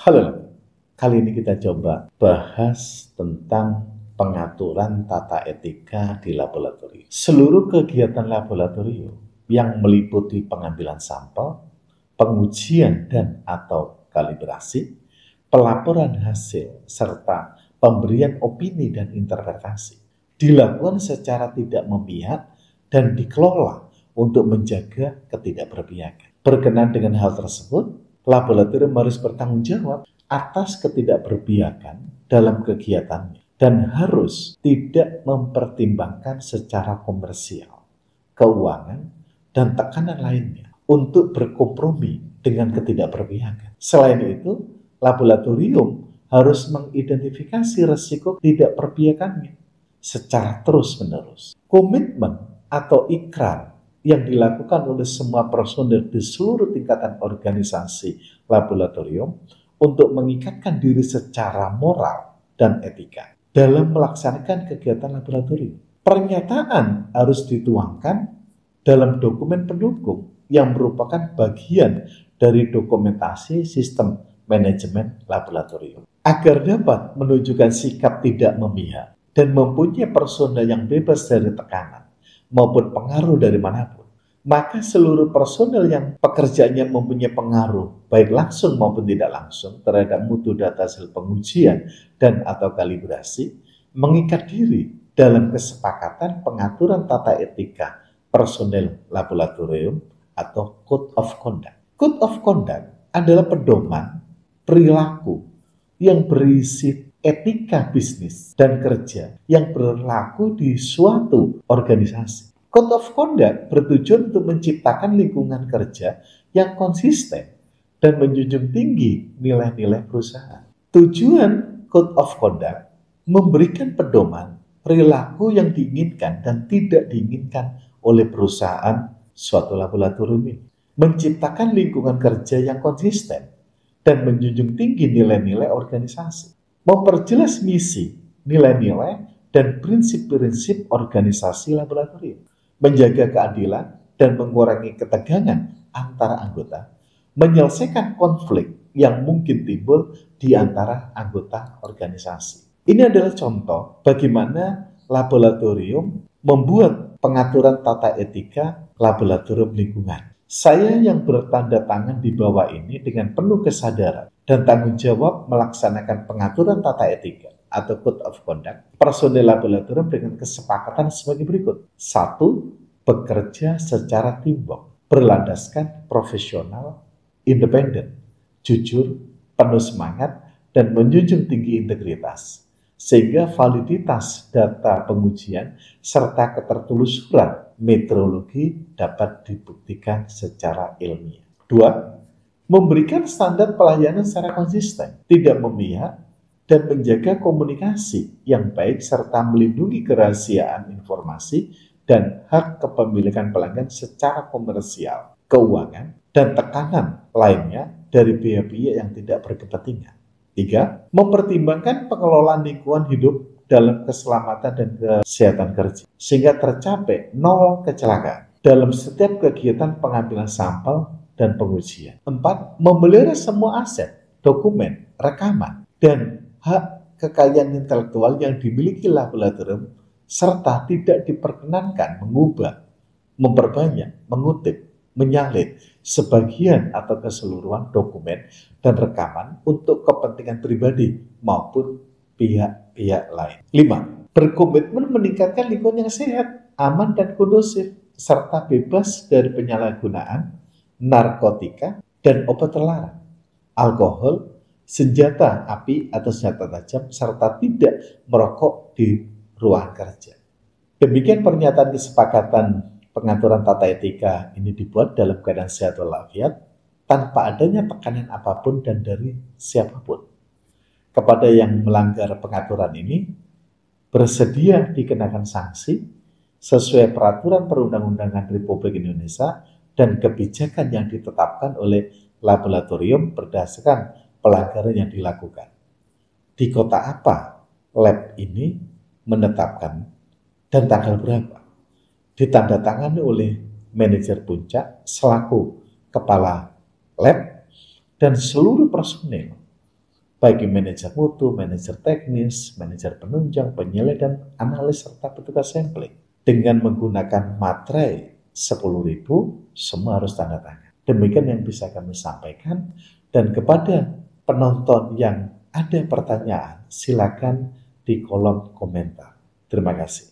Halo, kali ini kita coba bahas tentang pengaturan tata etika di laboratorium. Seluruh kegiatan laboratorium yang meliputi pengambilan sampel, pengujian dan atau kalibrasi, pelaporan hasil, serta pemberian opini dan interpretasi dilakukan secara tidak memihak dan dikelola untuk menjaga ketidakberpihakan. Berkenaan dengan hal tersebut, laboratorium harus bertanggung jawab atas ketidakberpihakan dalam kegiatannya dan harus tidak mempertimbangkan secara komersial, keuangan, dan tekanan lainnya untuk berkompromi dengan ketidakberpihakan. Selain itu, laboratorium harus mengidentifikasi risiko tidak berpihakannya secara terus-menerus. Komitmen atau ikrar yang dilakukan oleh semua personel di seluruh tingkatan organisasi laboratorium untuk mengikatkan diri secara moral dan etika dalam melaksanakan kegiatan laboratorium. Pernyataan harus dituangkan dalam dokumen pendukung yang merupakan bagian dari dokumentasi sistem manajemen laboratorium. Agar dapat menunjukkan sikap tidak memihak dan mempunyai personel yang bebas dari tekanan maupun pengaruh dari manapun, maka seluruh personel yang pekerjaannya mempunyai pengaruh baik langsung maupun tidak langsung terhadap mutu data hasil pengujian dan atau kalibrasi mengikat diri dalam kesepakatan pengaturan tata etika personel laboratorium atau Code of Conduct. Code of Conduct adalah pedoman perilaku yang berisi etika bisnis dan kerja yang berlaku di suatu organisasi. Code of Conduct bertujuan untuk menciptakan lingkungan kerja yang konsisten dan menjunjung tinggi nilai-nilai perusahaan. Tujuan Code of Conduct memberikan pedoman perilaku yang diinginkan dan tidak diinginkan oleh perusahaan suatu laboratorium ini. Menciptakan lingkungan kerja yang konsisten dan menjunjung tinggi nilai-nilai organisasi. Memperjelas misi, nilai-nilai, dan prinsip-prinsip organisasi laboratorium. Menjaga keadilan dan mengurangi ketegangan antara anggota. Menyelesaikan konflik yang mungkin timbul di antara anggota organisasi. Ini adalah contoh bagaimana laboratorium membuat pengaturan tata etika laboratorium lingkungan. Saya yang bertanda tangan di bawah ini dengan penuh kesadaran dan tanggung jawab melaksanakan pengaturan tata etika atau Code of Conduct personel laboratorium dengan kesepakatan sebagai berikut. 1. Bekerja secara teamwork, berlandaskan profesional, independen, jujur, penuh semangat, dan menjunjung tinggi integritas, sehingga validitas data pengujian serta ketertelusuran metrologi dapat dibuktikan secara ilmiah. 2. Memberikan standar pelayanan secara konsisten, tidak memihak, dan menjaga komunikasi yang baik serta melindungi kerahasiaan informasi dan hak kepemilikan pelanggan secara komersial, keuangan, dan tekanan lainnya dari pihak-pihak yang tidak berkepentingan. 3. Mempertimbangkan pengelolaan lingkungan hidup dalam keselamatan dan kesehatan kerja, sehingga tercapai nol kecelakaan dalam setiap kegiatan pengambilan sampel dan pengujian. 4. Memelihara semua aset, dokumen, rekaman, dan hak kekayaan intelektual yang dimiliki laboratorium, serta tidak diperkenankan mengubah, memperbanyak, mengutip, menyalin sebagian atau keseluruhan dokumen dan rekaman untuk kepentingan pribadi maupun pihak-pihak lain. 5. Berkomitmen meningkatkan lingkungan yang sehat, aman, dan kondusif, serta bebas dari penyalahgunaan narkotika dan obat terlarang, alkohol, senjata api atau senjata tajam, serta tidak merokok di ruang kerja. Demikian pernyataan kesepakatan pengaturan tata etika ini dibuat dalam keadaan sehat walafiat tanpa adanya tekanan apapun dan dari siapapun. Kepada yang melanggar pengaturan ini bersedia dikenakan sanksi sesuai peraturan perundang-undangan Republik Indonesia dan kebijakan yang ditetapkan oleh laboratorium berdasarkan pelanggaran yang dilakukan. Di kota apa lab ini menetapkan dan tanggal berapa. Ditandatangani oleh manajer puncak selaku kepala lab dan seluruh personil, baik manajer mutu, manajer teknis, manajer penunjang, penyelesaian, dan analis serta petugas sampling. Dengan menggunakan materai 10.000, semua harus tanda tangan. Demikian yang bisa kami sampaikan, dan kepada penonton yang ada pertanyaan, silakan di kolom komentar. Terima kasih.